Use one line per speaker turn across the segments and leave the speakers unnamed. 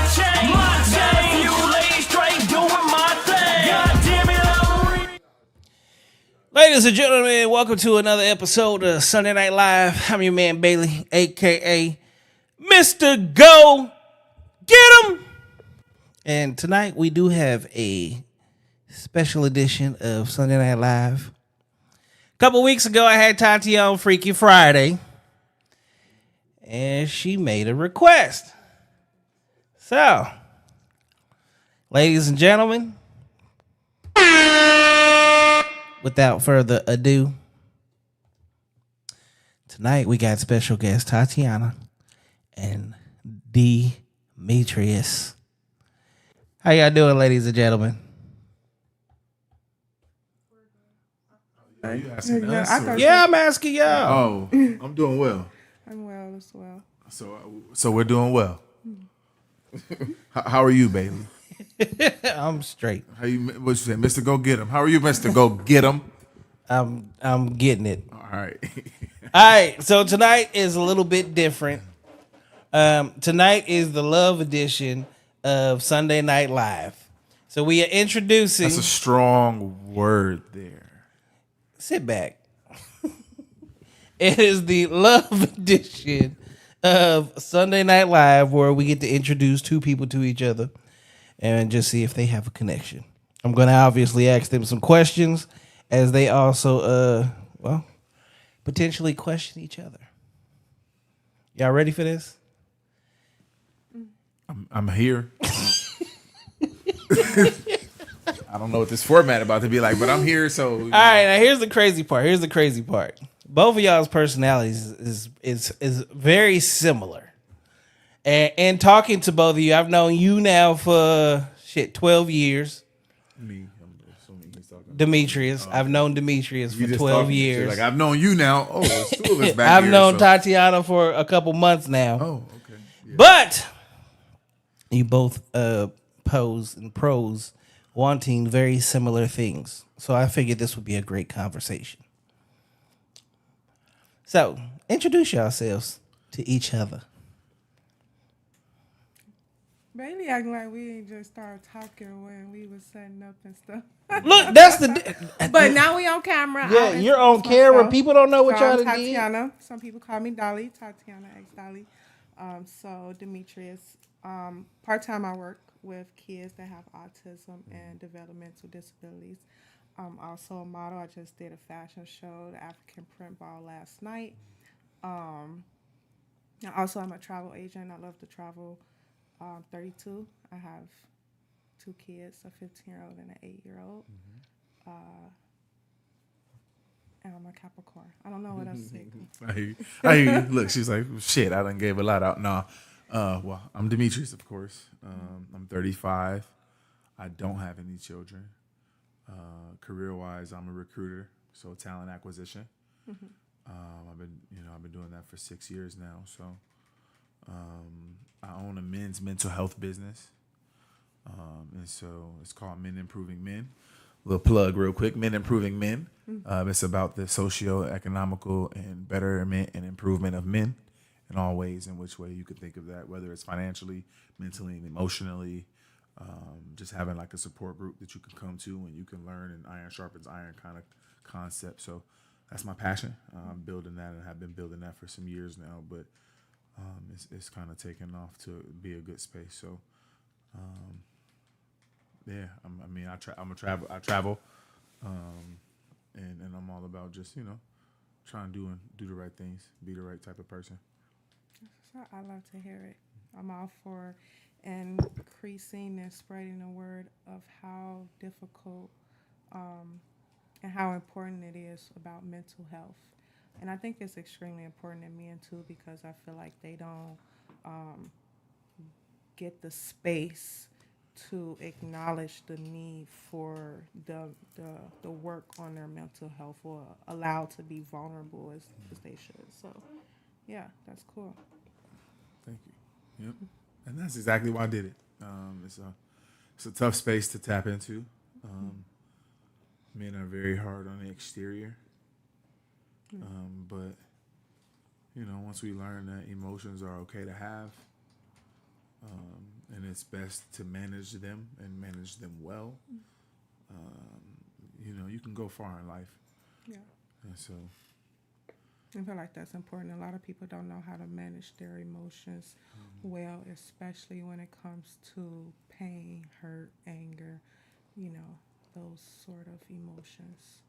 chain, you lay straight doing my thing. God damn it, I'm Ladies and gentlemen, welcome to another episode of Sunday Night Live. I'm your man Bailey, aka Mr. Go Get 'em. And tonight we do have a special edition of Sunday Night Live. A couple weeks ago, I had Tatiana on Freaky Friday, and she made a request. So, ladies and gentlemen, without further ado, tonight we got special guest Tatiana and Demetrius. How y'all doing, ladies and gentlemen?
Are you asking us?
Yeah, I'm asking y'all.
Oh, I'm doing well.
I'm well as well.
So we're doing well. How are you, Bailey?
I'm straight.
How you? What you say, Mr. Go Get 'em? How are you, Mr. Go Get 'em?
I'm getting it.
All right.
All right. So tonight is a little bit different. Tonight is the love edition of Sunday Night Live. So we are introducing.
That's a strong word there.
Sit back. It is the love edition of Sunday Night Live, where we get to introduce two people to each other and just see if they have a connection. I'm going to obviously ask them some questions as they also, potentially question each other. Y'all ready for this?
I'm here. I don't know what this format about to be like, but I'm here. So
all right. Now here's the crazy part. Both of y'all's personalities is very similar. And talking to both of you, I've known you now for 12 years.
Me, I'm assuming he's talking.
Demetrius. I've known Demetrius for 12 years.
Like I've known you now. Oh, there's two of us back
I've
here.
known Tatiana for a couple months now.
Oh, okay. Yeah.
But you both pose and prose wanting very similar things. So I figured this would be a great conversation. So, introduce yourselves to each other.
Bailey acting like we ain't just started talking when we was setting up and stuff.
Look, that's the...
But now we on camera.
Yeah, you're on camera.
Myself.
People don't know what
So
y'all
I'm
did.
Tatiana. Some people call me Dolly. Tatiana X Dolly. So Demetrius. Part-time I work with kids that have autism and developmental disabilities. I'm also a model. I just did a fashion show, the African Print Ball last night. I'm a travel agent. I love to travel. 32. I have two kids, a 15-year-old and an 8-year-old. And I'm a Capricorn. I don't know what else to say.
I hear you. Look, she's like, shit, I done gave a lot out. No. Well, I'm Demetrius, of course. I'm 35. I don't have any children. Career-wise, I'm a recruiter, so talent acquisition. I've been doing that for 6 years now. So, I own a men's mental health business, and so it's called Men Improving Men. Little plug, real quick. Men Improving Men. It's about the socio-economical and betterment and improvement of men. In all ways, in which way you could think of that, whether it's financially, mentally, and emotionally, just having like a support group that you can come to and you can learn an iron sharpens iron kind of concept. So that's my passion. I'm building that and have been building that for some years now, but it's kind of taken off to be a good space. So I travel, and I'm all about just trying to do the right things, be the right type of person.
I love to hear it. I'm all for increasing and spreading the word of how difficult and how important it is about mental health. And I think it's extremely important in men too, because I feel like they don't get the space to acknowledge the need for the work on their mental health, or allowed to be vulnerable as they should. So yeah, that's cool.
Thank you. Yep. And that's exactly why I did it. It's a tough space to tap into. Men are very hard on the exterior. But once we learn that emotions are okay to have, and it's best to manage them and manage them well. You can go far in life.
Yeah.
And so,
I feel like that's important. A lot of people don't know how to manage their emotions well, especially when it comes to pain, hurt, anger, those sort of emotions.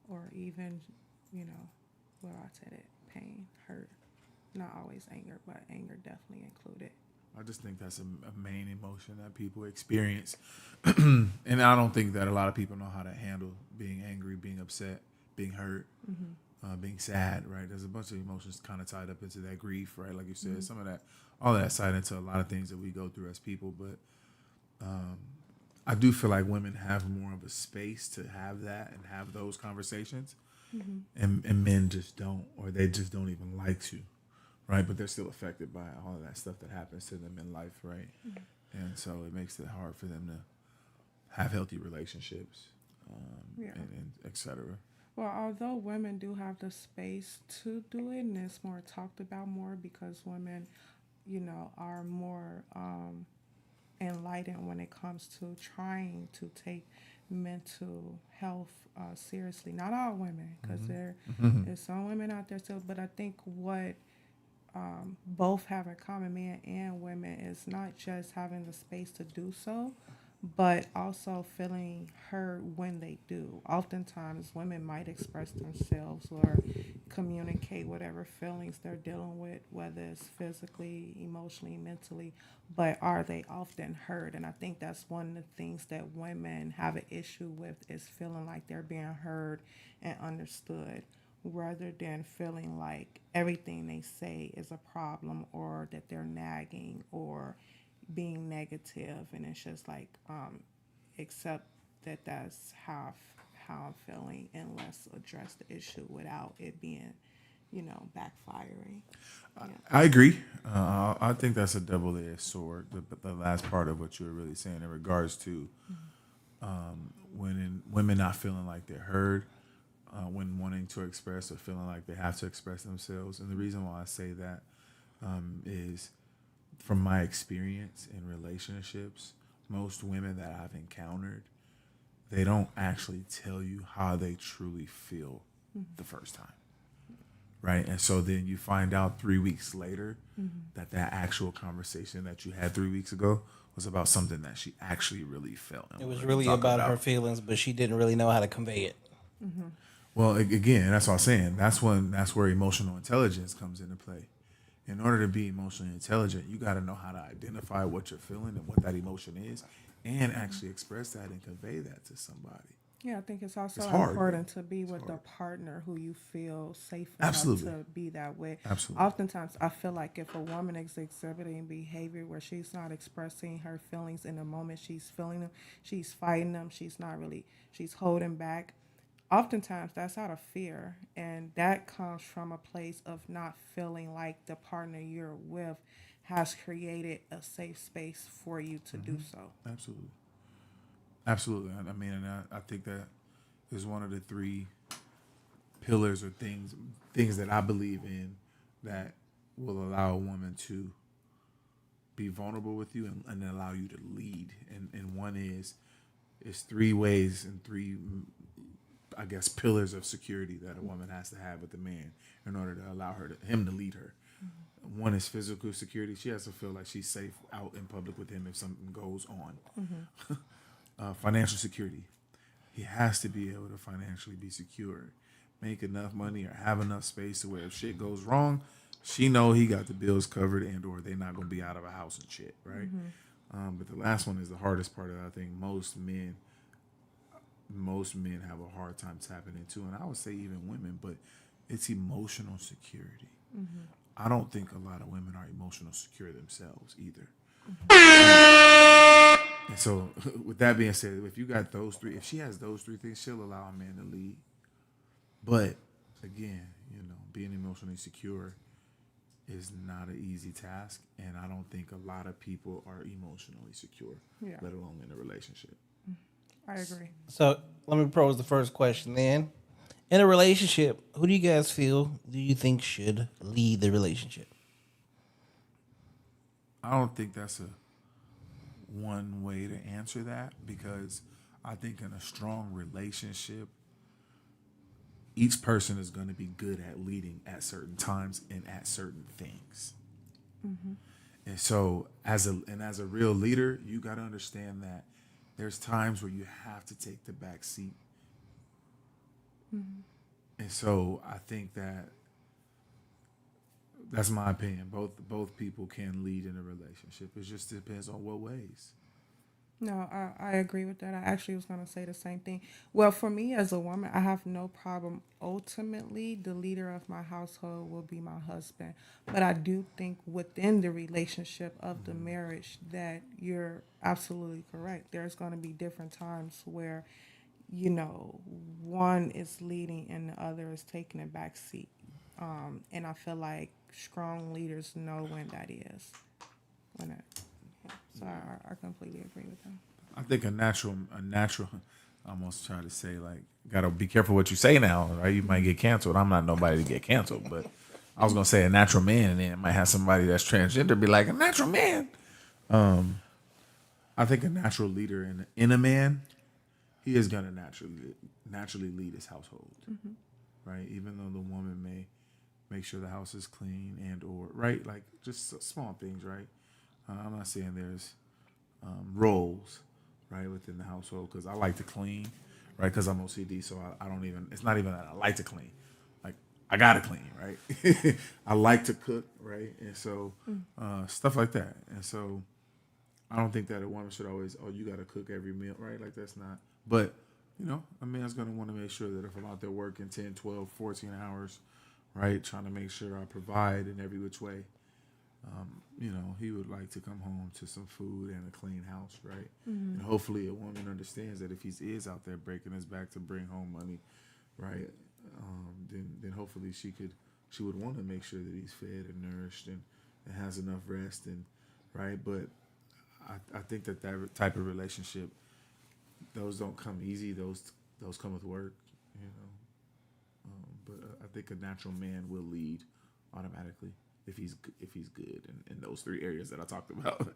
Or even, well, I said it, pain, hurt. Not always anger, but anger definitely included.
I just think that's a main emotion that people experience. And I don't think that a lot of people know how to handle being angry, being upset, being hurt, being sad, right? There's a bunch of emotions kind of tied up into that grief, right? Like you said, some of that, all of that tied into a lot of things that we go through as people. But I do feel like women have more of a space to have that and have those conversations. And men just don't, or they just don't even like to. Right, but they're still affected by all of that stuff that happens to them in life, right? And so it makes it hard for them to have healthy relationships, and et cetera.
Well, although women do have the space to do it, and it's more talked about more because women, are more enlightened when it comes to trying to take mental health seriously. Not all women, because there's some women out there still, but I think what both have in common, men and women, is not just having the space to do so, but also feeling heard when they do. Oftentimes, women might express themselves or communicate whatever feelings they're dealing with, whether it's physically, emotionally, mentally, but are they often heard? And I think that's one of the things that women have an issue with, is feeling like they're being heard and understood, rather than feeling like everything they say is a problem, or that they're nagging or being negative. And it's just like, accept that that's how I'm feeling, and let's address the issue without it being, backfiring.
I agree. I think that's a double-edged sword. The last part of what you were really saying in regards to when women not feeling like they're heard, when wanting to express or feeling like they have to express themselves. And the reason why I say that is from my experience in relationships, most women that I've encountered, they don't actually tell you how they truly feel the first time. Right? And so then you find out 3 weeks later that actual conversation that you had 3 weeks ago was about something that she actually really felt.
It was really about her feelings, but she didn't really know how to convey it.
Well, again, that's what I'm saying. That's where emotional intelligence comes into play. In order to be emotionally intelligent, you got to know how to identify what you're feeling and what that emotion is, and actually express that and convey that to somebody.
Yeah, I think it's also
hard,
important to be with a partner who you feel safe enough
Absolutely.
to be that way.
Absolutely.
Oftentimes, I feel like if a woman is exhibiting behavior where she's not expressing her feelings in the moment she's feeling them, she's fighting them, she's holding back. Oftentimes, that's out of fear, and that comes from a place of not feeling like the partner you're with has created a safe space for you to do so.
Absolutely. I mean, and I think that is one of the three pillars or things that I believe in that will allow a woman to be vulnerable with you and allow you to lead. And one is three ways and three, I guess, pillars of security that a woman has to have with a man in order to allow him to lead her. One is physical security. She has to feel like she's safe out in public with him if something goes on. Financial security. He has to be able to financially be secure, make enough money or have enough space to where if shit goes wrong, she know he got the bills covered and or they're not going to be out of a house and shit, right? But the last one is the hardest part that I think most men have a hard time tapping into, and I would say even women, but it's emotional security. I don't think a lot of women are emotional secure themselves either. And so with that being said, if you got those three, if she has those three things, she'll allow a man to lead. But again, being emotionally secure is not an easy task, and I don't think a lot of people are emotionally secure, let alone in a relationship.
I agree.
So let me pose the first question then. In a relationship, who do you think should lead the relationship?
I don't think that's one way to answer that, because I think in a strong relationship, each person is going to be good at leading at certain times and at certain things. And so as a real leader, you got to understand that there's times where you have to take the back seat. And so I think that's my opinion. Both people can lead in a relationship. It just depends on what ways.
No, I agree with that. I actually was going to say the same thing. Well, for me as a woman, I have no problem. Ultimately, the leader of my household will be my husband. But I do think within the relationship of the marriage that you're absolutely correct. There's going to be different times where, one is leading and the other is taking a back seat. And I feel like strong leaders know when that is. So I completely agree with that.
I think a natural, I almost try to say, like, gotta be careful what you say now, right? You might get canceled. I'm not nobody to get canceled, but I was gonna say a natural man, and then it might have somebody that's transgender be like, a natural man. I think a natural leader in a man, he is gonna naturally lead his household, right? Even though the woman may make sure the house is clean and or right, like just small things, right? I'm not saying there's roles, right, within the household, because I like to clean, right, because I'm OCD, so I don't even, it's not even that I like to clean. Like, I got to clean, right? I like to cook, right? And so stuff like that. And so I don't think that a woman should always, you got to cook every meal, right? Like, that's not. But, a man's going to want to make sure that if I'm out there working 10, 12, 14 hours, right, trying to make sure I provide in every which way, he would like to come home to some food and a clean house, right? And hopefully a woman understands that if he is out there breaking his back to bring home money, right, then hopefully she would want to make sure that he's fed and nourished and has enough rest, and right. But I think that type of relationship, those don't come easy. Those come with work, but I think a natural man will lead automatically if he's good in those three areas that I talked about.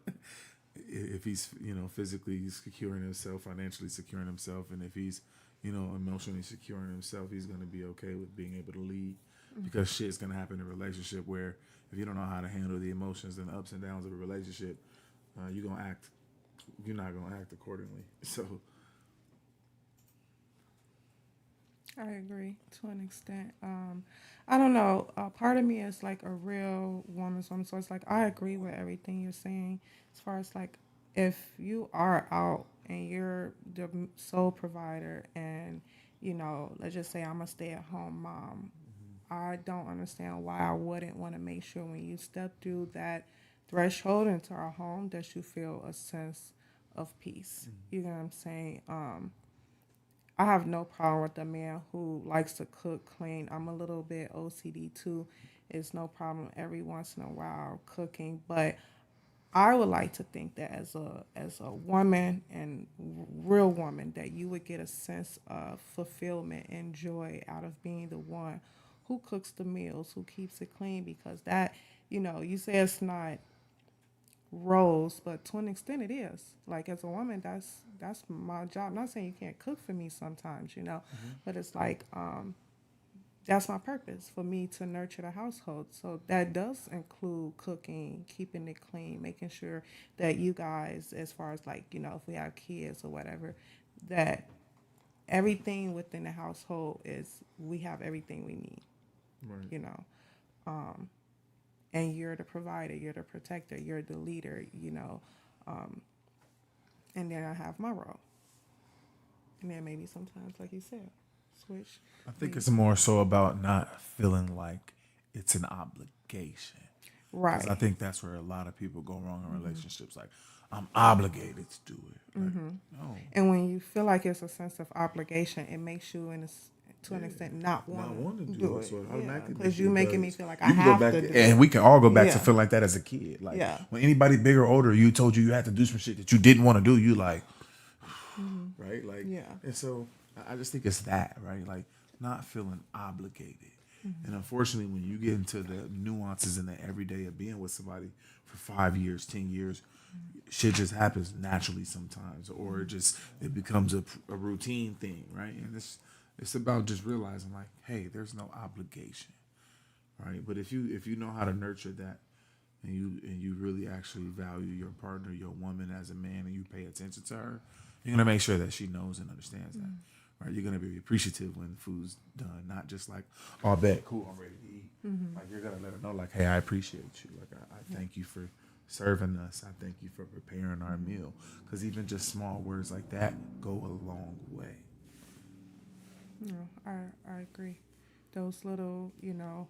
If he's physically securing himself, financially securing himself, and if he's emotionally securing himself, he's going to be okay with being able to lead. Because shit's going to happen in a relationship where if you don't know how to handle the emotions and the ups and downs of a relationship, you're not going to act accordingly. So
I agree to an extent. I don't know. Part of me is like a real woman's woman. So it's like I agree with everything you're saying. As far as like if you are out and you're the sole provider and, let's just say I'm a stay-at-home mom. I don't understand why I wouldn't want to make sure when you step through that threshold into our home that you feel a sense of peace. You know what I'm saying? I have no problem with a man who likes to cook, clean. I'm a little bit OCD too. It's no problem every once in a while cooking, but I would like to think that as a woman and real woman that you would get a sense of fulfillment and joy out of being the one who cooks the meals, who keeps it clean, because that, you say it's not roles, but to an extent it is. Like as a woman, that's my job. I'm not saying you can't cook for me sometimes, but it's like that's my purpose, for me to nurture the household. So that does include cooking, keeping it clean, making sure that you guys, as far as like, if we have kids or whatever, that everything within the household is, we have everything we need, right. And you're the provider, you're the protector, you're the leader, and then I have my role. And then maybe sometimes, like you said, switch.
I think it's more so about not feeling like it's an obligation.
Right.
Because I think that's where a lot of people go wrong in relationships. Like, I'm obligated to do it. Like, no.
And when you feel like it's a sense of obligation, it makes you to an extent not want to do it. So because you're making me feel like I have to do it.
And we can all go back to feeling like that as a kid. Like when anybody bigger or older, you told you had to do some shit that you didn't want to do, you like, right? Like, and so I just think it's that, right? Like not feeling obligated. And unfortunately, when you get into the nuances in the everyday of being with somebody for 5 years, 10 years, shit just happens naturally sometimes, or it becomes a routine thing, right? And it's about just realizing like, hey, there's no obligation, right? But if you know how to nurture that, and you really actually value your partner, your woman as a man, and you pay attention to her, you're gonna make sure that she knows and understands that, right? You're gonna be appreciative when food's done, not just like, oh, I bet, cool, I'm ready to eat. Like you're gonna let her know, like, hey, I appreciate you. Like I thank you for serving us. I thank you for preparing our meal. Because even just small words like that go a long way.
No, I agree. Those little,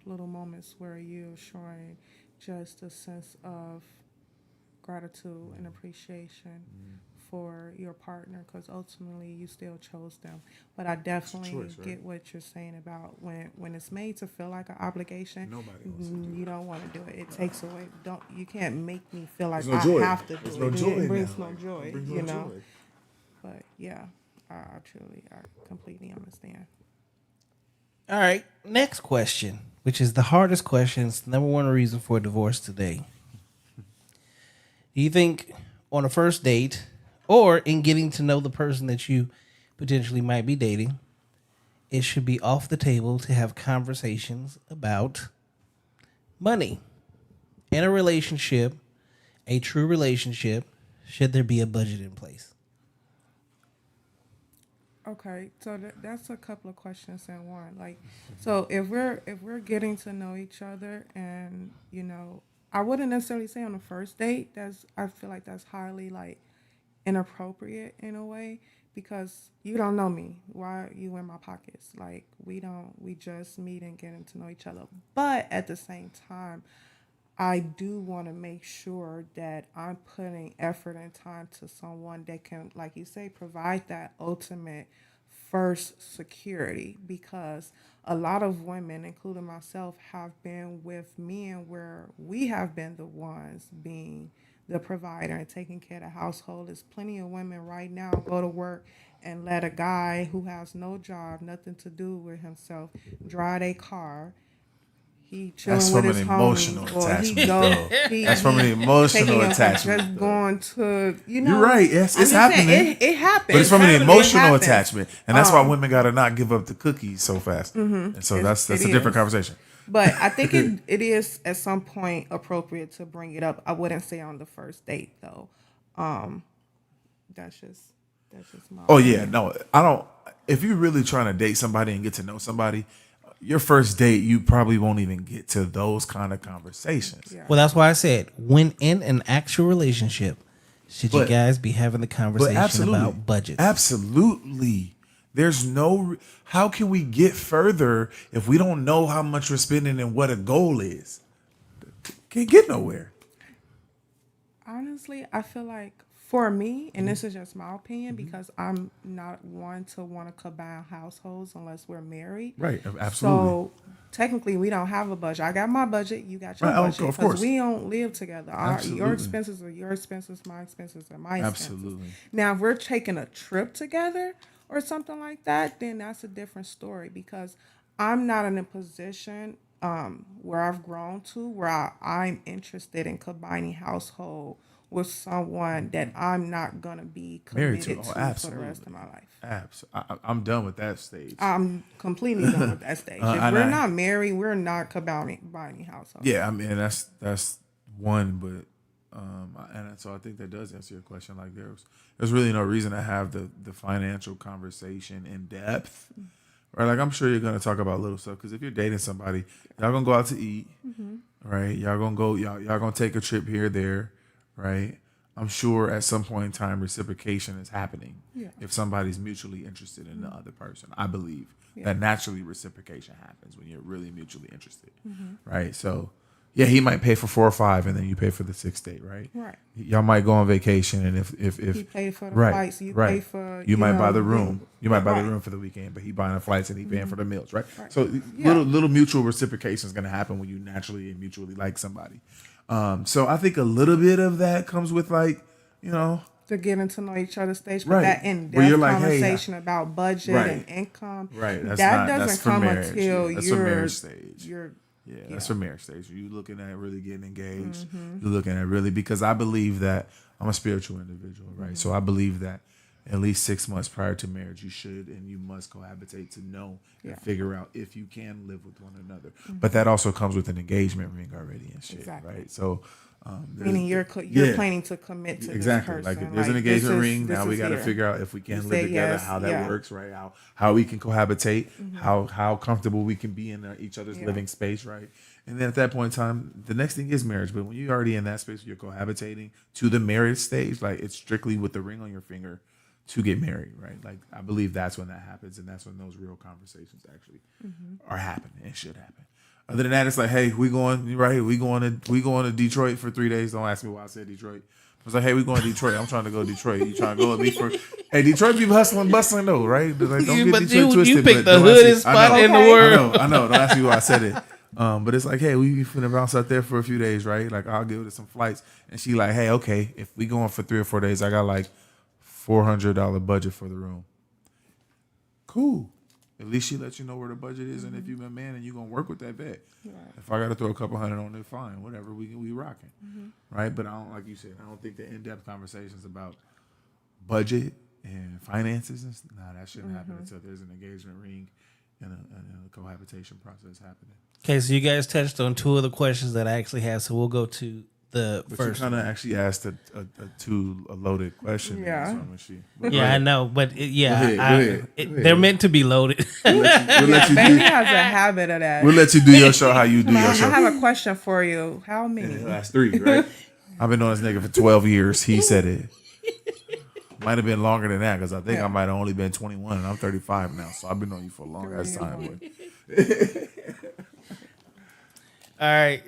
little moments where you're showing just a sense of gratitude and appreciation for your partner, because ultimately you still chose them. But I definitely
choice, right?
get what you're saying about when it's made to feel like an obligation.
Nobody wants to do
you don't want to do it. It takes away. You can't make me feel like
There's no joy.
I have to do
There's
it.
no joy
It
in
brings
that.
no
Like,
joy.
it brings no joy.
But yeah, I completely understand.
All right, next question, which is the hardest question. It's the number one reason for divorce today. Do you think on a first date or in getting to know the person that you potentially might be dating, it should be off the table to have conversations about money? In a relationship, a true relationship, should there be a budget in place?
Okay, so that's a couple of questions in one. Like, so if we're getting to know each other, and I wouldn't necessarily say on the first date. I feel like that's highly like inappropriate in a way, because you don't know me. Why are you in my pockets? Like, we just meet and getting to know each other. But at the same time, I do want to make sure that I'm putting effort and time to someone that can, like you say, provide that ultimate first security, because a lot of women, including myself, have been with men where we have been the ones being the provider and taking care of the household. There's plenty of women right now go to work and let a guy who has no job, nothing to do with himself, drive a car. He chilling
That's
with
from
his
an
homies,
emotional
or
attachment,
he go.
though. That's from an
taking
emotional
him
attachment.
just
though.
going to,
You're right. Yes,
I'm
it's
just saying,
happening.
It happens.
But it's from an
It
emotional
happens.
attachment, and that's why women gotta not give up the cookies so fast. And so that's
It
a different
is.
conversation.
But I think it is at some point appropriate to bring it up. I wouldn't say on the first date though. That's just my
Oh
opinion.
yeah, no, I don't. If you're really trying to date somebody and get to know somebody, your first date you probably won't even get to those kind of conversations.
Yeah.
Well, that's why I said, when in an actual relationship, should you
But-
guys be having the
But
conversation
absolutely,
about budgets?
absolutely. There's no. How can we get further if we don't know how much we're spending and what a goal is? Can't get nowhere.
Honestly, I feel like for me, and this is just my opinion, because I'm not one to want to combine households unless we're married.
Right, absolutely.
So technically, we don't have a budget. I got my budget. You got your
Right,
budget.
of course.
We don't live together. Your
Absolutely.
expenses are your expenses. My expenses are my expenses.
Absolutely.
Now, if we're taking a trip together or something like that, then that's a different story, because I'm not in a position where I've grown to where I'm interested in combining household with someone that I'm not gonna be
Married
committed
to. Oh,
to for the
absolutely.
rest of my life.
I'm done with that stage.
I'm completely done with that stage. If
and
we're not married, we're not combining household.
Yeah, I mean that's one, but and so I think that does answer your question. Like there's really no reason to have the financial conversation in depth, right? Like I'm sure you're gonna talk about little stuff, because if you're dating somebody, y'all gonna go out to eat, right? Y'all gonna take a trip here or there, right? I'm sure at some point in time reciprocation is happening.
Yeah.
If somebody's mutually interested in the other person, I believe that naturally reciprocation happens when you're really mutually interested, right? So, yeah, he might pay for 4 or 5, and then you pay for the 6th date, right?
Right.
Y'all might go on vacation, and if
He paid for the
right,
flights, you
right.
pay for
you might buy
know,
the room. You might buy
right.
the room for the weekend, but he buying the flights and he paying for the meals, right?
Right.
So
Yeah.
little mutual reciprocation is going to happen when you naturally and mutually like somebody. So I think a little bit of that comes with
to getting to know each other stage, but
Right.
that
Where
in-depth
you're like, hey,
conversation about budget
Right.
and income,
Right. That's
that
not,
doesn't
that's for
come
marriage.
until
That's for
you're
marriage stage.
you're
Yeah, that's for marriage stage. You looking at really getting engaged. You're looking at really, because I believe that I'm a spiritual individual, right? So I believe that at least 6 months prior to marriage, you should and you must cohabitate to know and figure out if you can live with one another. But that also comes with an engagement ring already and shit, right? So,
meaning you're planning to commit to this person.
Like if there's an engagement ring, now we got to figure out if we can live together, how that works, right? How we can cohabitate, how comfortable we can be in each other's living space, right? And then at that point in time, the next thing is marriage. But when you're already in that space, you're cohabitating to the marriage stage, like it's strictly with the ring on your finger to get married, right? Like I believe that's when that happens, and that's when those real conversations actually are happening and should happen. Other than that, it's like, hey, we going to Detroit for 3 days. Don't ask me why I said Detroit. I was like, hey, we going to Detroit. I'm trying to go to Detroit. You trying to go with me for? Hey, Detroit be hustling, bustling though, right? Like, don't get Detroit twisted.
You picked the hoodest spot in the world.
I know. Don't ask me why I said it. But it's like, hey, we finna bounce out there for a few days, right? Like I'll give it some flights, and she like, hey, okay, if we going for 3 or 4 days, I got like $400 budget for the room. Cool. At least she lets you know where the budget is, and if you've been man and you're gonna work with that bet. Right. If I got to throw a couple hundred on it, fine, whatever. We rocking, right? But I don't, like you said, I don't think the in-depth conversations about budget and finances, that shouldn't happen until there's an engagement ring and a cohabitation process happening.
Okay, so you guys touched on 2 of the questions that I actually have, so we'll go to the first.
You kind of actually asked a loaded question.
Yeah.
I know, but go ahead. They're meant to be loaded.
Baby has a habit of that.
We'll let you do your show how you do your show.
I have a question for you. How many?
That's 3, right? I've been knowing this nigga for 12 years. He said it. Might have been longer than that because I think I might have only been 21 and I'm 35 now. So I've been on you for a long ass time. Boy.
All right.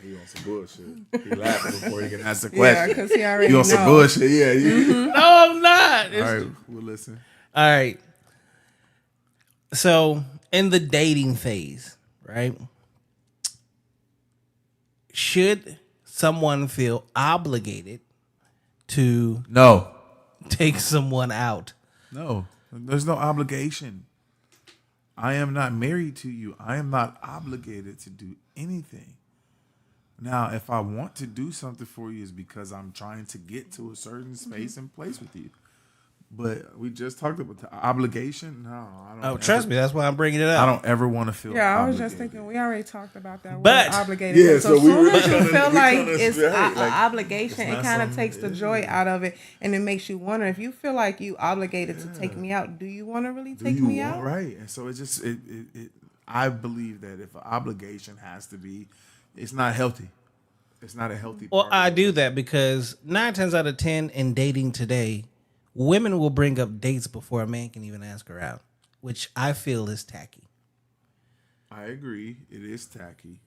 He on some bullshit. He laughing before he can ask the question.
Yeah, because he already
knows. You on some bullshit. Yeah.
No, I'm not.
All right. We'll listen.
All right. So in the dating phase, right? Should someone feel obligated to take someone out?
No, there's no obligation. I am not married to you. I am not obligated to do anything. Now, if I want to do something for you, it's because I'm trying to get to a certain space and place with you. But we just talked about the obligation. No, I don't.
Oh, trust me, that's why I'm bringing it up.
I don't ever want to feel.
Yeah, I was
obligated.
just thinking we already talked about that.
But
obligated.
Yeah,
so
we were
as soon as you feel like it's
an
obligation, it kind of takes the joy out of it, and it makes you wonder if you feel like you obligated to take me out. Do you want to really take me out?
Right, and so it just it. I believe that if an obligation has to be, it's not healthy. It's not a healthy.
Well, I do that because 9 times out of 10 in dating today, women will bring up dates before a man can even ask her out, which I feel is tacky.
I agree. It is tacky.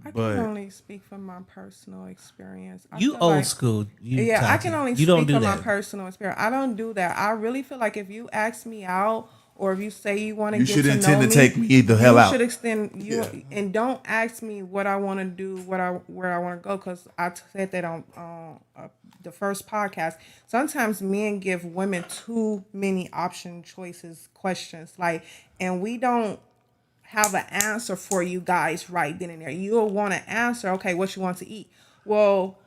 I can only speak from my personal experience.
You old school.
I can only speak from my personal experience. I don't do that. I really feel like if you ask me out, or if you say you want to get to know me, you should intend to take me the hell out. You should extend and don't ask me what I want to do, where I want to go, because I said that on the first podcast. Sometimes men give women too many option choices, questions, and we don't have an answer for you guys right then and there. You'll want to answer, okay, what you want to eat. Well,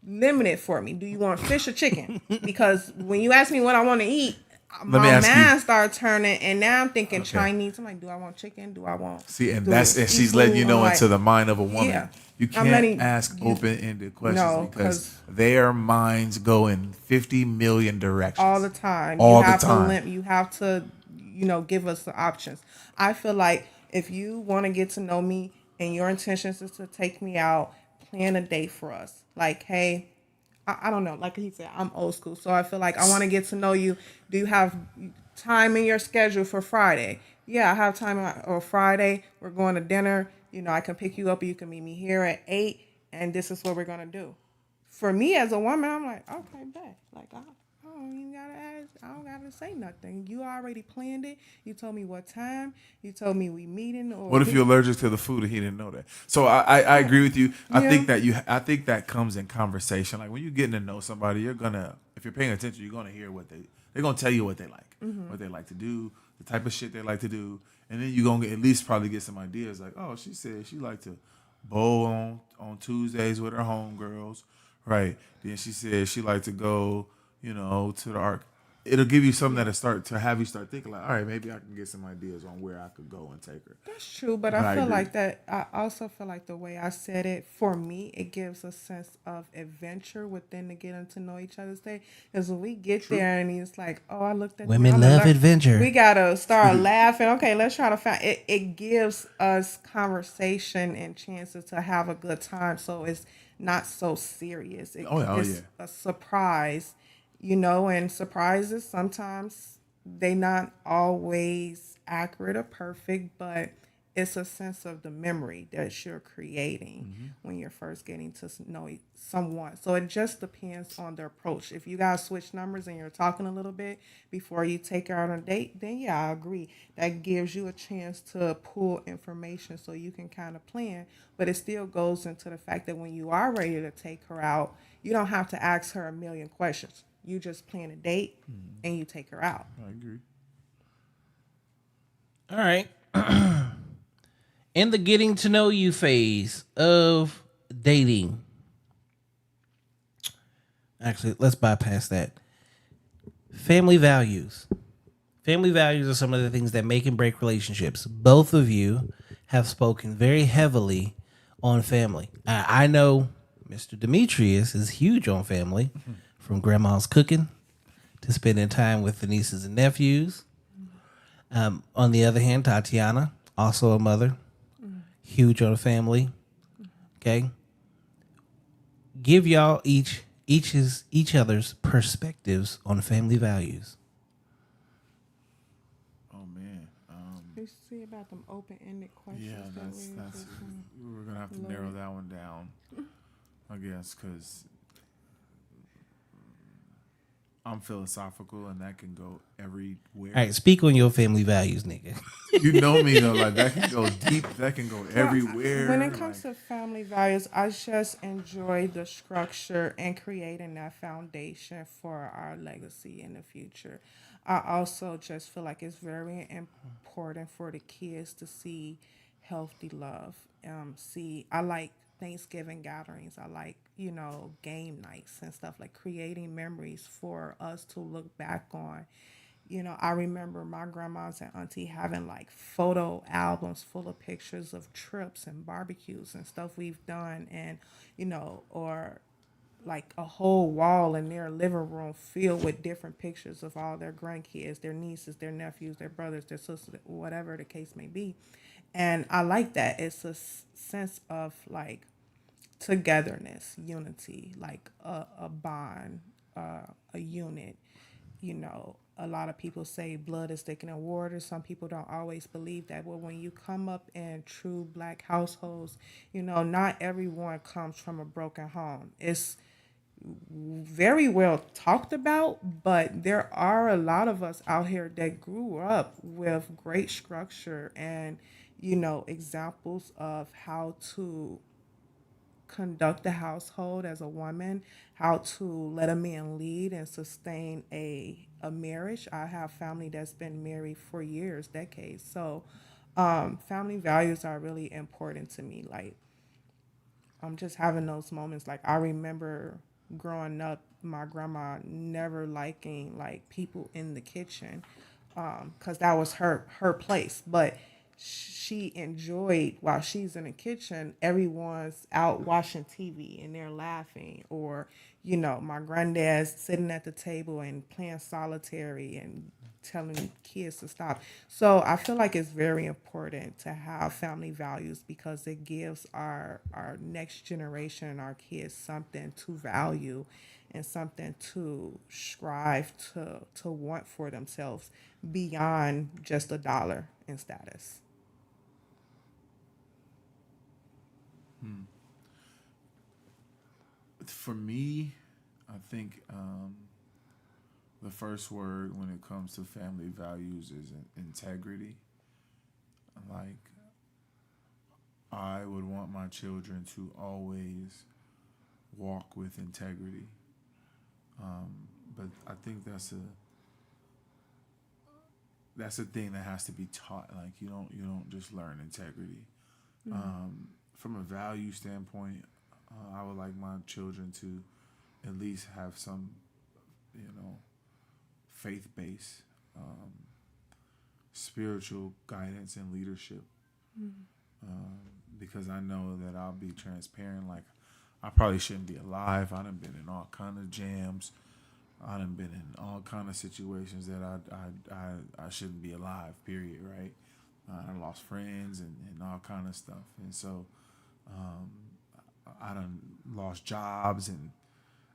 limit it for me. Do you want fish or chicken? Because when you ask me what I want to eat, my mind started turning, and now I'm thinking Chinese. I'm like, do I want chicken? Do I want?
See, and she's letting you know into the mind of a woman. Yeah. You can't ask open-ended questions because their minds go in 50 million directions
all the time. You have to, give us the options. I feel like if you want to get to know me and your intentions is to take me out, plan a date for us. Like, hey, I don't know. Like he said, I'm old school. So I feel like I want to get to know you. Do you have time in your schedule for Friday? Yeah, I have time on Friday. We're going to dinner. I can pick you up. You can meet me here at 8. And this is what we're going to do. For me as a woman, I'm like, okay, bet. Like, I don't even got to ask. I don't got to say nothing. You already planned it. You told me what time. You told me we meeting. Or
what if you're allergic to the food and he didn't know that? So I agree with you. I think that comes in conversation. Like when you're getting to know somebody, you're gonna, if you're paying attention, you're gonna hear they're gonna tell you what they like, what they like to do, the type of shit they like to do, And then you gonna at least probably get some ideas like, oh, she said she like to bowl on Tuesdays with her homegirls, right? Then she said she like to go, to the arc. It'll give you something that'll start to have you start thinking like, all right, maybe I can get some ideas on where I could go and take her.
That's true, but
I
I feel
agree.
like that. I also feel like the way I said it, for me, it gives a sense of adventure within the getting to know each other's day. Because when we get there and he's like, "Oh, I looked at
Women
you,
love adventure.
We gotta start laughing. Okay, let's try to find it. It gives us conversation and chances to have a good time, so it's not so serious. It's a surprise, and surprises sometimes they not always accurate or perfect, but it's a sense of the memory that you're creating when you're first getting to know someone. So it just depends on the approach. If you guys switch numbers and you're talking a little bit before you take her out on a date, then yeah, I agree. That gives you a chance to pull information so you can kind of plan. But it still goes into the fact that when you are ready to take her out, you don't have to ask her a million questions. You just plan a date and you take her out.
I agree.
All right. In the getting to know you phase of dating. Actually, let's bypass that. Family values. Family values are some of the things that make and break relationships. Both of you have spoken very heavily on family. I know Mr. Demetrius is huge on family, from grandma's cooking to spending time with the nieces and nephews. On the other hand, Tatiana, also a mother, huge on family. Okay, give y'all each other's perspectives on family values.
Oh man.
You see about them open-ended questions.
Yeah, that's we're gonna have to narrow that one down, I guess, because I'm philosophical and that can go everywhere.
All right, speak on your family values, nigga.
You know me though, like that can go deep, that can go everywhere.
When it comes to family values, I just enjoy the structure and creating that foundation for our legacy in the future. I also just feel like it's very important for the kids to see healthy love. I like Thanksgiving gatherings. I like, game nights and stuff, like creating memories for us to look back on. I remember my grandmas and auntie having like photo albums full of pictures of trips and barbecues and stuff we've done, and or like a whole wall in their living room filled with different pictures of all their grandkids, their nieces, their nephews, their brothers, their sisters, whatever the case may be. And I like that. It's a sense of like togetherness, unity, like a bond, a unit. A lot of people say blood is thicker than water. Some people don't always believe that. Well, when you come up in true black households, not everyone comes from a broken home. It's very well talked about, but there are a lot of us out here that grew up with great structure and, examples of how to conduct the household as a woman, how to let a man lead and sustain a marriage. I have family that's been married for years, decades. So family values are really important to me. Like, I'm just having those moments. Like, I remember growing up, my grandma never liking like people in the kitchen, because that was her place. But she enjoyed, while she's in the kitchen, everyone's out watching TV and they're laughing, or my granddad's sitting at the table and playing solitary and telling kids to stop. So I feel like it's very important to have family values, because it gives our next generation, our kids, something to value and something to strive to want for themselves beyond just a dollar in status.
For me, I think the first word when it comes to family values is integrity. Like, I would want my children to always walk with integrity. But I think that's a thing that has to be taught. Like you don't just learn integrity. From a value standpoint, I would like my children to at least have some, faith based, spiritual guidance and leadership. Because I know that I'll be transparent. Like I probably shouldn't be alive. I done been in all kind of jams. I done been in all kind of situations that I shouldn't be alive. Period. Right. I lost friends and all kind of stuff. And so I done lost jobs and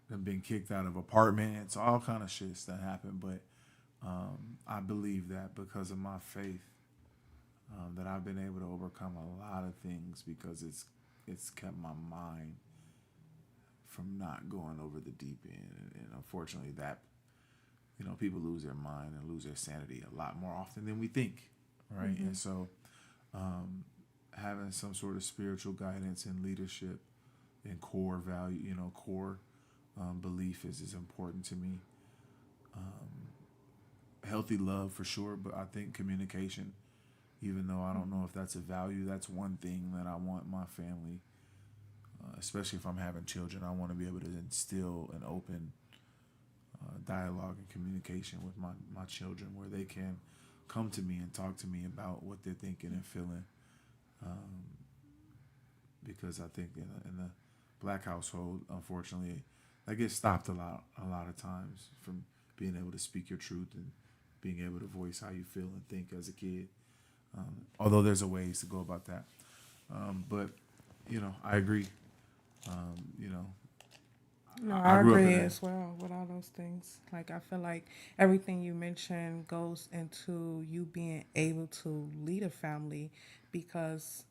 done been kicked out of apartments. All kind of shits that happened. But I believe that because of my faith, that I've been able to overcome a lot of things because it's kept my mind from not going over the deep end. And unfortunately that, people lose their mind and lose their sanity a lot more often than we think, right? Mm-hmm. And so having some sort of spiritual guidance and leadership and core value, core belief is important to me. Healthy love for sure, but I think communication, even though I don't know if that's a value, that's one thing that I want my family, especially if I'm having children, I want to be able to instill an open dialogue and communication with my children where they can come to me and talk to me about what they're thinking and feeling. Because I think in the black household, unfortunately, that gets stopped a lot of times from being able to speak your truth and being able to voice how you feel and think as a kid. Although there's a ways to go about that. But, I agree.
No, I agree as well with all those things. Like, I feel like everything you mentioned goes into you being able to lead a family because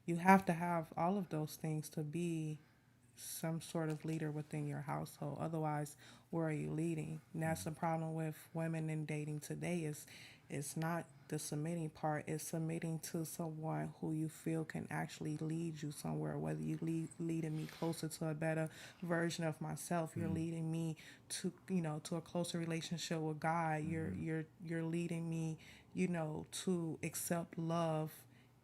you have to have all of those things to be some sort of leader within your household. Otherwise, where are you leading? And that's the problem with women in dating today is it's not the submitting part. It's submitting to someone who you feel can actually lead you somewhere, whether you leading me closer to a better version of myself. You're leading me to, to a closer relationship with God. You're leading me, to accept love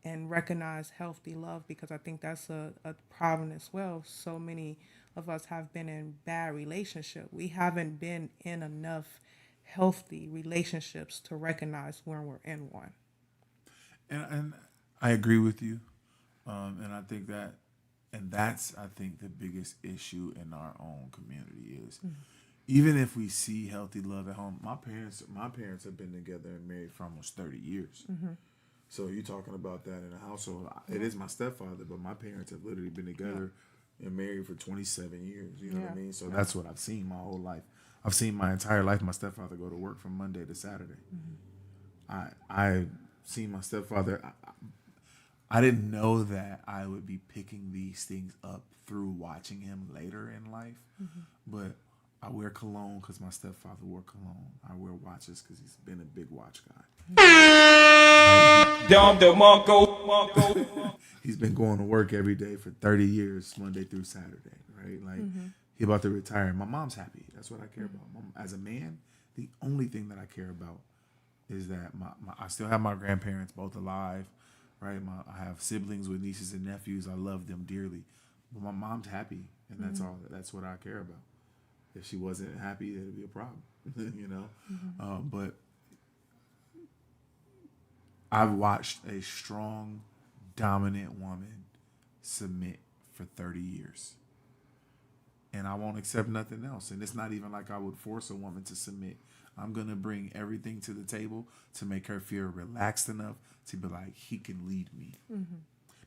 and recognize healthy love, because I think that's a problem as well. So many of us have been in bad relationships. We haven't been in enough healthy relationships to recognize when we're in one.
And I agree with you. And I think that's I think the biggest issue in our own community is even if we see healthy love at home, my parents have been together and married for almost 30 years. So you're talking about that in a household. It is my stepfather, but my parents have literally been together and married for 27 years. You know what I mean? So that's what I've seen my whole life. I've seen my entire life my stepfather go to work from Monday to Saturday. I seen my stepfather. I didn't know that I would be picking these things up through watching him later in life. But I wear cologne because my stepfather wore cologne. I wear watches because he's been a big watch guy. He's been going to work every day for 30 years, Monday through Saturday, right? Like he about to retire. My mom's happy. That's what I care about. As a man, the only thing that I care about is that I still have my grandparents both alive, right? I have siblings with nieces and nephews. I love them dearly, but my mom's happy, and that's all. That's what I care about. If she wasn't happy, it'd be a problem, But I've watched a strong, dominant woman submit for 30 years. And I won't accept nothing else. And it's not even like I would force a woman to submit. I'm going to bring everything to the table to make her feel relaxed enough to be like, he can lead me.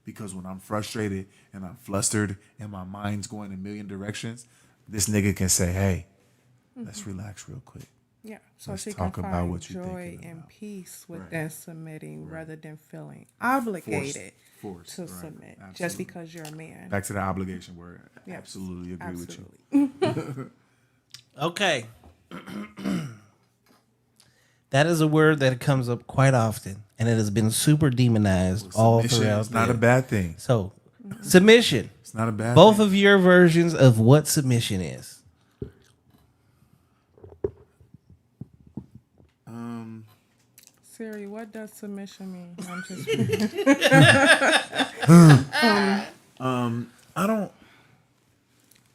Because when I'm frustrated and I'm flustered and my mind's going a million directions, this nigga can say, hey, let's relax real quick.
Yeah, so
let's
she
talk
can
about
find
what you're
joy
thinking
and
about.
peace within submitting rather than feeling obligated
Forced,
to
right.
submit
Absolutely.
just because you're a man.
Back to the obligation word.
Yes,
Absolutely agree with
you.
Okay. That is a word that comes up quite often, and it has been super demonized all throughout.
It's not a bad thing.
So, submission.
It's not a bad
Both
thing.
of your versions of what submission is.
Siri, what does submission mean? I'm just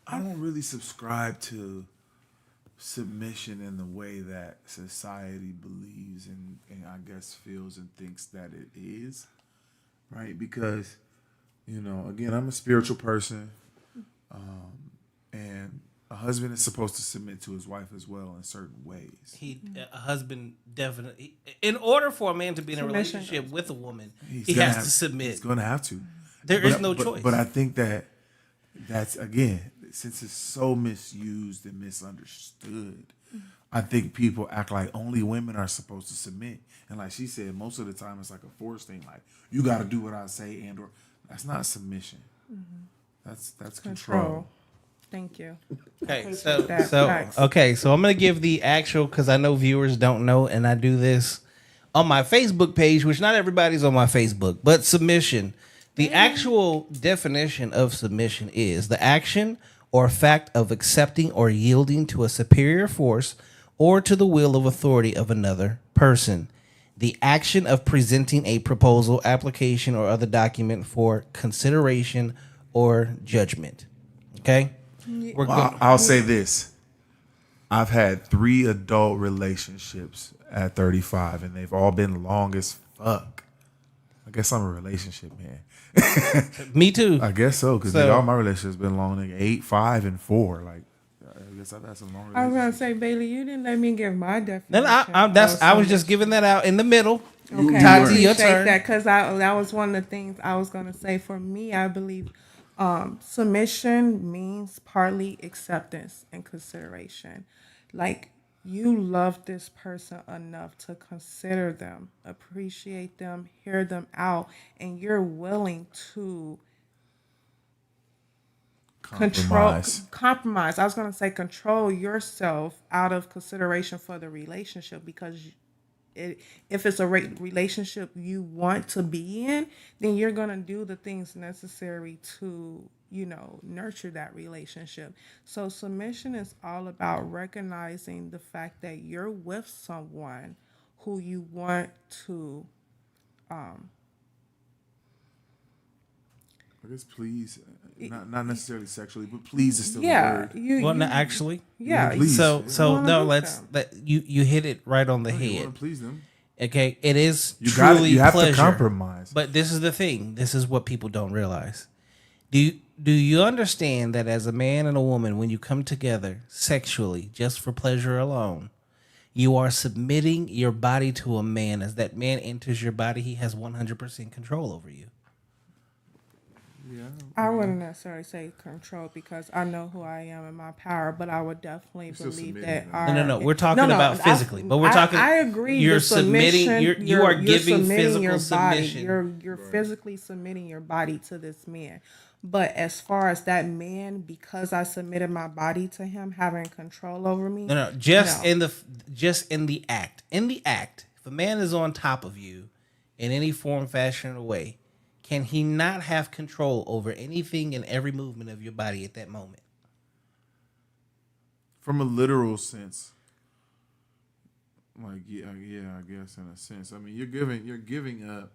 I don't really subscribe to submission in the way that society believes and I guess feels and thinks that it is, right? Because, again, I'm a spiritual person, and a husband is supposed to submit to his wife as well in certain ways.
A husband definitely, in order for a man to be in a
Submission
relationship with a woman,
He's
he
gonna
has
have-
to submit.
He's going to have to.
There is no choice.
But I think that's, again, since it's so misused and misunderstood, I think people act like only women are supposed to submit. And like she said, most of the time it's like a forced thing. Like, you got to do what I say or that's not submission. That's control.
Thank you.
Okay,
That
so
facts.
okay, so I'm gonna give the actual, because I know viewers don't know, and I do this on my Facebook page, which not everybody's on my Facebook, but submission. The actual definition of submission is the action or fact of accepting or yielding to a superior force or to the will of authority of another person. The action of presenting a proposal, application, or other document for consideration or judgment. Okay? We're
Well, I'll say this. I've had 3 adult relationships at 35, and they've all been long as fuck. I guess I'm a relationship man.
Me too.
I guess so, because
So-
all my relationships been long, nigga. 8, 5, and 4. Like, I guess I've had some long
I was
relationships.
gonna say, Bailey, you didn't let me give my definition.
No, I was just giving that out in the middle.
Okay,
Tati,
I
your
appreciate
turn.
that because that was one of the things I was gonna say. For me, I believe submission means partly acceptance and consideration. Like, you love this person enough to consider them, appreciate them, hear them out, and you're willing to compromise. I was going to say control yourself out of consideration for the relationship, because if it's a relationship you want to be in, then you're going to do the things necessary to, nurture that relationship. So submission is all about recognizing the fact that you're with someone who you want to
I guess please, not necessarily sexually, but please is still a
yeah,
word.
Well, no, actually.
yeah,
please.
So
wanna
no,
please
let's
them.
you hit it right on the
You
head.
want to please them.
Okay, it is
You
truly
You have
pleasure.
to compromise.
But this is the thing. This is what people don't realize. Do you understand that as a man and a woman, when you come together sexually, just for pleasure alone, you are submitting your body to a man. As that man enters your body, he has 100% control over you.
Yeah.
I wouldn't necessarily say control, because I know who I am and my power, but I would definitely
still
believe
submitting,
that.
though.
No. We're talking about physically, but we're talking.
I agree.
You're
the
submitting.
submission,
You are giving
submitting
physical
your body.
submission.
You're physically submitting your body to this man. But as far as that man, because I submitted my body to him, having control over me.
No. Just
No.
in the act. In the act, if a man is on top of you in any form, fashion, or way, can he not have control over anything and every movement of your body at that moment?
From a literal sense, like yeah, I guess in a sense. I mean, you're giving up.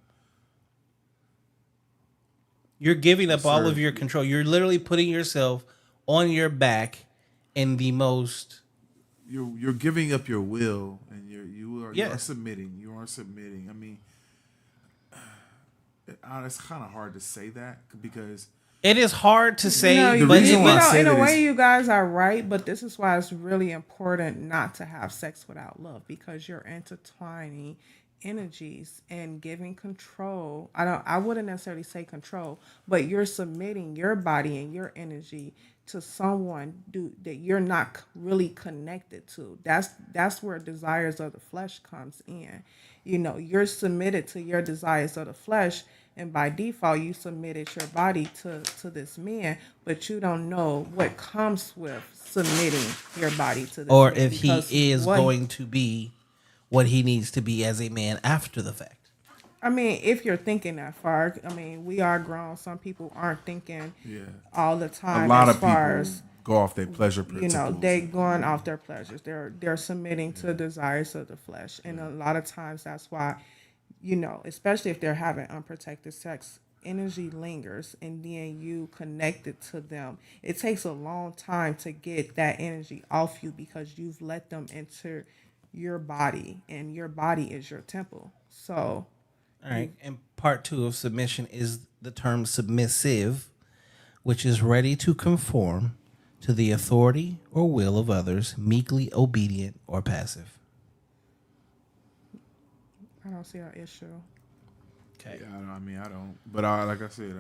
You're giving up all
Sir.
of your control. You're literally putting yourself on your back in the most.
You're giving up your will, and you are
Yes.
submitting. You are submitting. I mean, it's kind of hard to say that because
It is hard to say,
No,
The
but
reason why I say
in a
that
way,
is-
you guys are right, but this is why it's really important not to have sex without love, because you're intertwining energies and giving control. I wouldn't necessarily say control, but you're submitting your body and your energy to someone that you're not really connected to. That's where desires of the flesh comes in. You're submitted to your desires of the flesh, and by default you submitted your body to this man, but you don't know what comes with submitting your body to this
or
man,
if he
because
is
what-
going to be what he needs to be as a man after the fact.
I mean, if you're thinking that far, I mean, we are grown. Some people aren't thinking
yeah,
all the time.
a lot
as
of
far
people
as
go off their pleasure principles.
they going off their pleasures. They're submitting to desires of the flesh, and a lot of times that's why, especially if they're having unprotected sex, energy lingers, and then you connected to them. It takes a long time to get that energy off you because you've let them enter your body, and your body is your temple. So,
all right. And part 2 of submission is the term submissive, which is ready to conform to the authority or will of others, meekly obedient or passive.
I don't see our issue.
Okay.
Yeah, I don't. But like I said,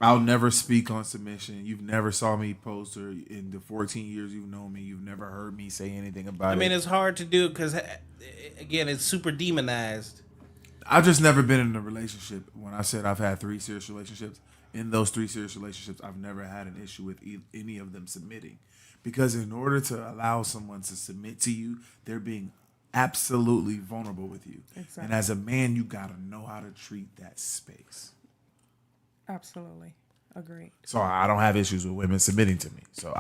I'll never speak on submission. You've never saw me post, or in the 14 years you've known me, you've never heard me say anything about it.
I mean, it's hard to do because, again, it's super demonized.
I've just never been in a relationship. When I said I've had 3 serious relationships, in those 3 serious relationships, I've never had an issue with any of them submitting. Because in order to allow someone to submit to you, they're being absolutely vulnerable with you.
Exactly.
And as a man, you got to know how to treat that space.
Absolutely. Agreed.
So I don't have issues with women submitting to me. So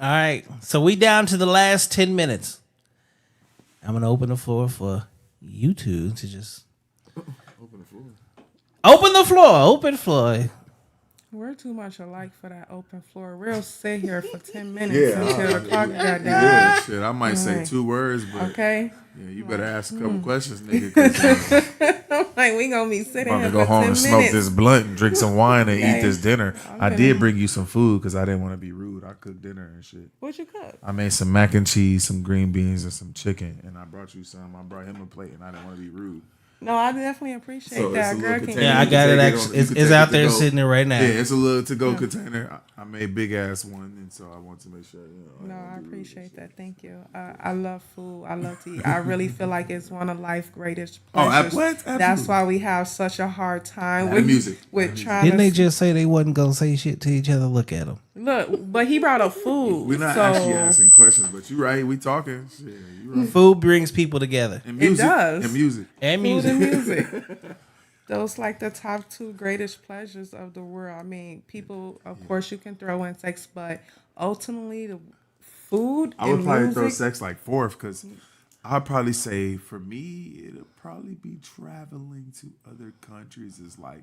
All right. So we down to the last 10 minutes. I'm going to open the floor for you two to just...
open the floor.
Open the floor. Open floor.
We're too much alike for that open floor. We'll sit here for 10 minutes until the clock got down.
Yeah, shit. I might say 2 words, but
Okay.
yeah, you better ask a couple questions, nigga. 'Cause,
I'm like, we gonna be sitting
I'm
here
gonna
for
go home
10
and
minutes.
smoke this blunt and drink some wine and eat this dinner. I
Okay.
did bring you some food because I didn't want to be rude. I cooked dinner and shit.
What you cook?
I made some mac and cheese, some green beans, and some chicken, and I brought you some. I brought him a plate, and I didn't want to be rude.
No, I definitely appreciate
So it's
that.
a little
Girl,
container.
Yeah, I
You
got
can
it.
take it
Actually,
on- you
it's
can take
out
it
there
to go.
sitting there right now.
Yeah, it's a little to-go container. I made big ass one, and so I want to make sure.
No, I appreciate that. Thank you. I love food. I love to eat. I really feel like it's one of life's greatest pleasures.
what? Absolutely.
That's why we have such a hard time
Not
with
music.
With
Not
trying
Didn't
to
they just say they wasn't going to say shit to each other? Look at them.
look. But he brought up food.
We're not
so
actually asking questions, but you right. We talking. Shit, you right.
Food brings people together.
And music.
does.
And music.
And
Food
music.
and music. Those like the top 2 greatest pleasures of the world. I mean, people, of course, you can throw in sex, but ultimately, the food
I would
and
probably
music.
throw sex like 4th because I'd probably say for me, it'll probably be traveling to other countries is like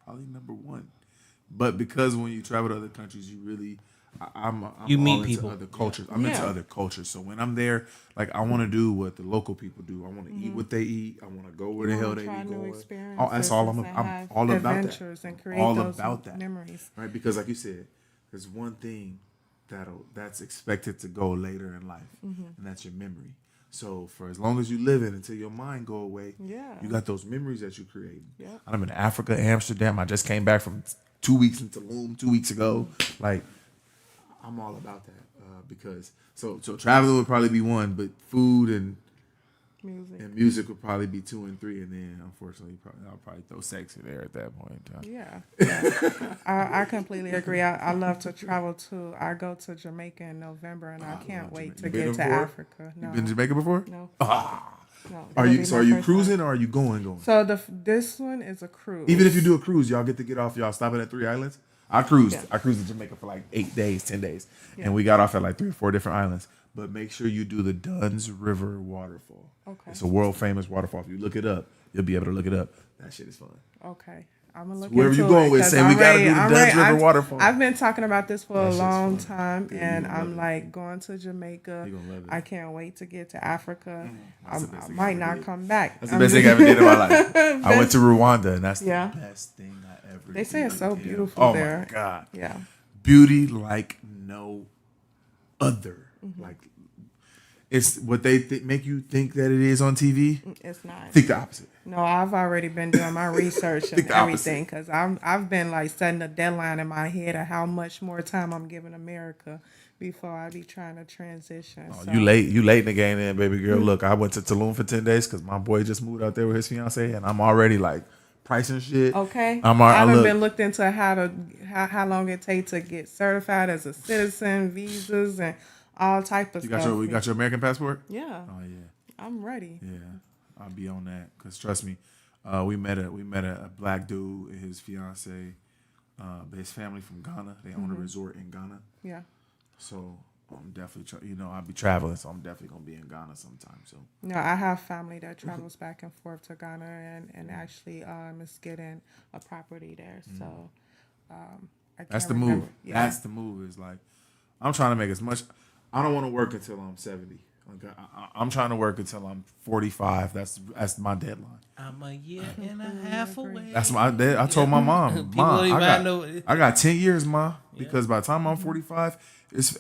probably number 1. But because when you travel to other countries, you really, I'm
You
all
meet
into
people.
other cultures. I'm into
Yeah.
other cultures. So when I'm there, like I want to do what the local people do. I want to eat what they eat. I want to go where the hell they
Try
be
new
going.
experiences
Oh, that's all I'm
and have
all about that.
adventures and create
All
those
about that.
memories.
Right? Because like you said, there's one thing that's expected to go later in life, and that's your memory. So for as long as you live it until your mind go away,
Yeah.
you got those memories that you create.
Yeah.
I'm in Africa, Amsterdam. I just came back from 2 weeks in Tulum 2 weeks ago. Like I'm all about that because so traveling would probably be 1, but food and music would probably be 2 and 3, and then unfortunately I'll probably throw sex in there at that point in time.
Yeah. I completely agree. I love to travel too. I go to Jamaica in November, and I can't wait to
You been
get to
before?
Africa. No.
You been to Jamaica before?
No. No.
Are
It'll
you
be
so
my
are you
first
cruising
time.
or are you going?
So this one is a cruise.
Even if you do a cruise, y'all get to get off. Y'all stopping at 3 islands. I cruised.
Yeah.
I cruised to Jamaica for like 8 days, 10 days,
Yeah.
and we got off at like 3 or 4 different islands. But make sure you do the Dunn's River waterfall.
Okay.
It's a world famous waterfall. If you look it up, you'll be able to look it up. That shit is fun.
Okay. I'm gonna look
Whoever
into
you going
it,
with,
'cause
say we
I'm
gotta do the
I'm
Dunn's River
I've-
waterfall.
I've been talking about this for
That
a
shit's
long
fun.
time,
Yeah,
and
you gonna
I'm
love it.
like going to Jamaica.
You gonna love it.
I can't wait to get to Africa.
That's the
I
best thing I
might
ever
not
did.
come back.
That's the best thing I ever did in my life. I went to Rwanda, and that's the
Yeah.
best thing I ever did.
They say it's so beautiful
Oh
there.
my God.
Yeah.
Beauty like no other.
Mm-hmm.
Like it's what they make you think that it is on TV.
It's not.
Think the opposite.
No, I've already been doing my research and
Think the opposite.
everything because I've been like setting a deadline in my head of how much more time I'm giving America before I be trying to transition.
Oh,
So,
you late in the game, then, baby girl.
Mm-hmm.
Look, I went to Tulum for 10 days because my boy just moved out there with his fiance, and I'm already like pricing shit.
Okay.
I
I've
look,
been looked into how long it takes to get certified as a citizen, visas, and all type of
you
stuff.
got your American passport?
Yeah,
Oh yeah.
I'm ready.
Yeah, I'll be on that because trust me, we met a black dude and his fiance, but his family from Ghana. They own a resort in Ghana.
Yeah.
So I'm definitely, I'll be traveling, so I'm definitely gonna be in Ghana sometime soon.
No, I have family that travels back and forth to Ghana and actually is getting a property there. So I
That's
can't
the
remember.
move.
Yeah.
That's the move. Is like I'm trying to make as much. I don't want to work until I'm 70. Like I'm trying to work until I'm 45. That's my deadline.
I'm a year and a half away.
That's my. I told my mom,
People don't even
I got 10 years, ma. Because by the time I'm 45,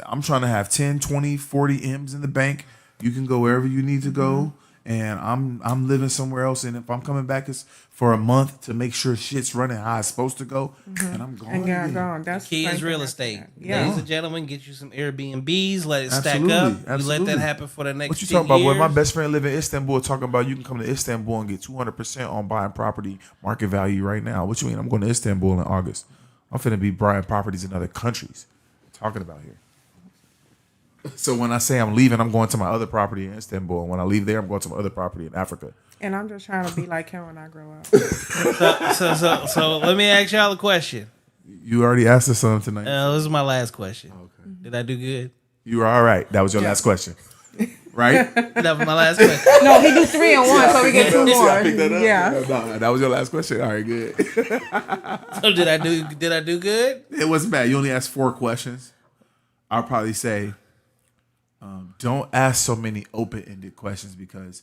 I'm trying to have 10, 20, 40 M's in the bank. You can go wherever you need to go, and I'm living somewhere else. And if I'm coming back, it's for a month to make sure shit's running how it's supposed to go, and I'm going.
And yeah,
again.
gone. That's
Key
the
is
same
real
thing
estate.
after that. Yeah.
Ladies and gentlemen, get you some Airbnbs, let it stack
Absolutely,
up. You let
absolutely.
that happen for the next
What you
10
talking about, boy?
years.
My best friend live in Istanbul talking about you can come to Istanbul and get 200% on buying property market value right now. What you mean? I'm going to Istanbul in August. I'm finna be buying properties in other countries. What you talking about here? So when I say I'm leaving, I'm going to my other property in Istanbul. And when I leave there, I'm going to my other property in Africa.
And I'm just trying to be like him when I grow up.
So let me ask y'all a question.
You already asked us something tonight.
This is my last question.
Okay.
Did I do good?
You were all right. That was your last question. Right?
That was my last question.
No, he do 3 and 1, so we get 2 more.
I picked that up.
Yeah.
No, that was your last question. All right, good.
So did I do good?
It wasn't bad. You only asked 4 questions. I'll probably say, don't ask so many open-ended questions because,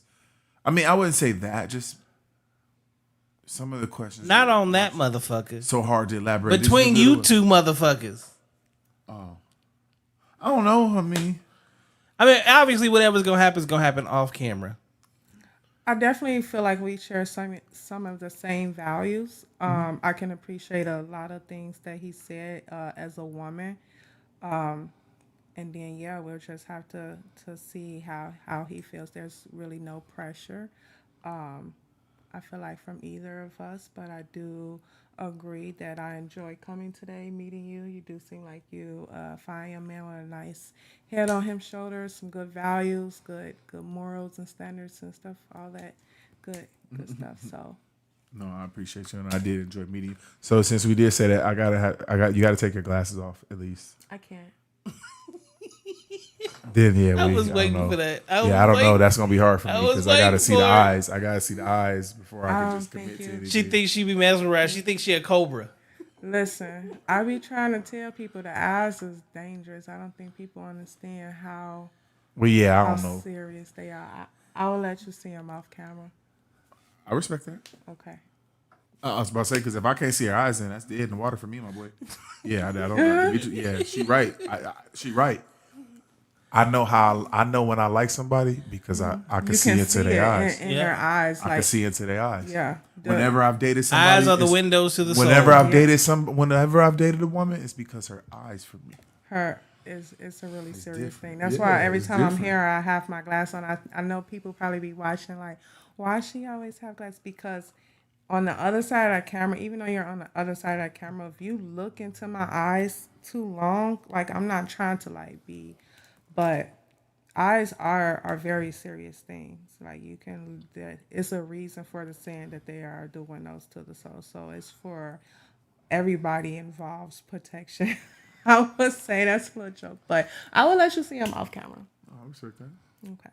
I wouldn't say that. Just some of the questions.
Not on that motherfucker.
So hard to elaborate.
Between you two motherfuckers.
I don't know.
Obviously, whatever's gonna happen is gonna happen off camera.
I definitely feel like we share some of the same values. I can appreciate a lot of things that he said as a woman. And then, we'll just have to see how he feels. There's really no pressure, I feel like, from either of us. But I do agree that I enjoyed coming today, meeting you. You do seem like you find a man with a nice head on his shoulders, some good values, good morals and standards and stuff, all that good stuff. So.
No, I appreciate you, and I did enjoy meeting you. So since we did say that, you gotta take your glasses off at least.
I can't.
Then
I was waiting for that.
I don't know. That's gonna be hard for me because I gotta see the
for it.
eyes. I gotta see the eyes before I can just commit to anything.
She thinks she be mesmerized. She thinks she a cobra.
Listen, I be trying to tell people the eyes is dangerous. I don't think people understand how.
Well, yeah, I
how
don't know.
serious they are. I will let you see them off camera.
I respect that.
Okay.
I was about to say because if I can't see her eyes, then that's dead in the water for me, my boy. Yeah, I don't know. Yeah, she right. She right. I know when I like somebody because I can see into their eyes.
In their eyes,
I can see into their eyes.
Yeah.
Whenever I've dated somebody,
Eyes are the windows to the soul.
Whenever I've dated a woman, it's because her eyes for me.
It's a really serious
different.
thing. That's
Yeah,
why every
it's
time I'm
different.
here, I have my glass on. I know people probably be watching like, why she always have glass? Because on the other side of that camera, even though you're on the other side of that camera, if you look into my eyes too long, like I'm not trying to be, but eyes are very serious things. Like it's a reason for the saying that they are the windows to the soul. So it's for everybody involves protection. I would say that's a little joke, but I will let you see them off camera.
Oh, I respect that.
Okay.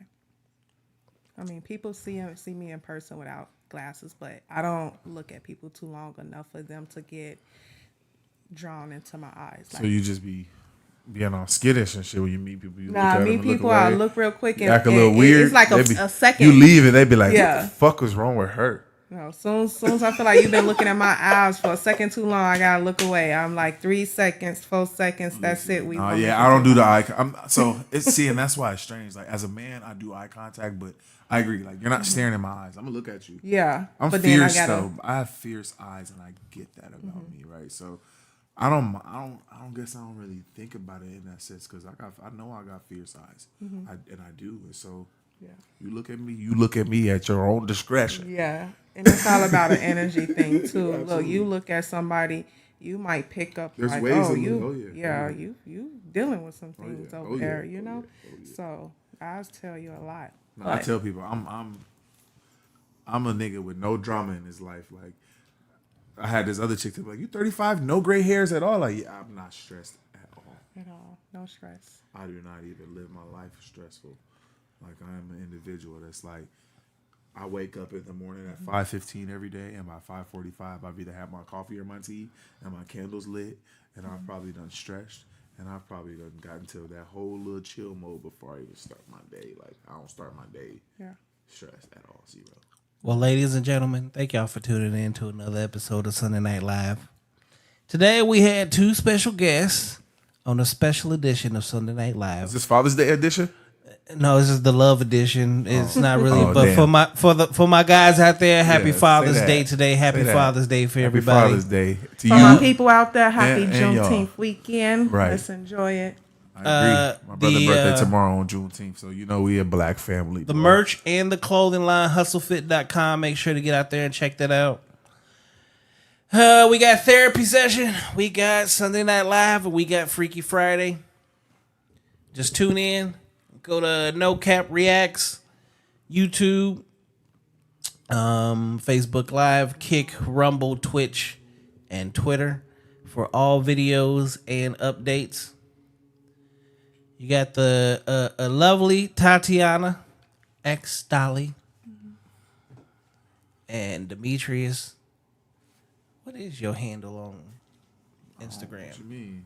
People see me in person without glasses, but I don't look at people too long enough for them to get drawn into my eyes.
So you just be being all skittish and shit when you meet people. You
I meet people. I look real quick and
act a little weird.
It's like a second.
You leave and they be like, "What the fuck was wrong with her?"
No, soon as I feel like you've been looking at my eyes for a second too long, I gotta look away. I'm like 3 seconds, 4 seconds. That's it.
I don't do the eye. And that's why it's strange. Like as a man, I do eye contact, but I agree. Like you're not staring in my eyes. I'm gonna look at you.
Yeah,
I'm fierce though. I have fierce eyes, and I get that about me, right? So I don't guess I don't really think about it in that sense because I know I got fierce eyes, and I do. And so you look at me at your own discretion.
Yeah, and it's all about an energy thing too. Look, you look at somebody, you might pick up.
There's
like,
ways
you dealing with some things over there, you know. So I tell you a lot.
No, I tell people I'm a nigga with no drama in his life. Like I had this other chick that was like, "You 35, no gray hairs at all." Like, yeah, I'm not stressed at all.
At all, no stress.
I do not even live my life stressful. Like, I am an individual that's like, I wake up in the morning at 5:15 every day, and by 5:45, I've either had my coffee or my tea, and my candles lit, and I've probably done stretched, and I've probably done gotten to that whole little chill mode before I even start my day. Like, I don't start my day stressed at all, zero.
Well, ladies and gentlemen, thank y'all for tuning in to another episode of Sunday Night Live. Today we had two special guests on a special edition of Sunday Night Live.
Is this Father's Day edition?
No, this is the love edition. It's not really, but
damn.
for my guys out there, happy
Yeah,
Father's
say
Day
that.
today. Happy
Say
Father's Day for
Happy
everybody.
Father's Day to
For
you.
my people out there, happy
and
Juneteenth
y'all.
weekend.
Right.
Let's enjoy it.
I agree. My brother's
the,
birthday tomorrow on Juneteenth, so you know we a black family.
The merch and the clothing line, hustlefit.com. Make sure to get out there and check that out. We got therapy session. We got Sunday Night Live, and we got Freaky Friday. Just tune in. Go to nocappreacts, YouTube, Facebook Live, Kick, Rumble, Twitch, and Twitter for all videos and updates. You got the a lovely Tatiana IG and Demetrius. What is your handle on Instagram?
What you mean?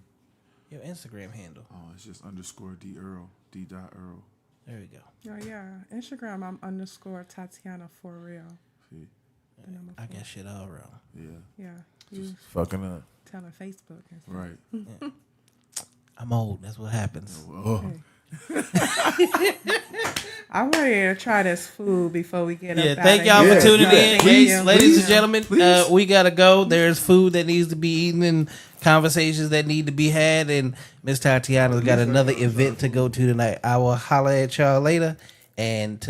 Your Instagram handle.
Oh, it's just _D Earl, D.Earl.
There we go.
Oh yeah, Instagram. I'm _Tatiana for real.
See,
I got shit all wrong.
yeah,
Yeah, you
just fucking up.
telling Facebook. And stuff.
Right.
I'm old. That's what happens.
Oh.
I'm ready to try this food before we get up.
Yeah, thank y'all
here.
for tuning
Yeah,
in.
please,
Hey, ladies
please,
and gentlemen,
please.
we gotta go. There's food that needs to be eaten and conversations that need to be had. And Miss Tatiana's got another event to go to tonight. I will holler at y'all later. And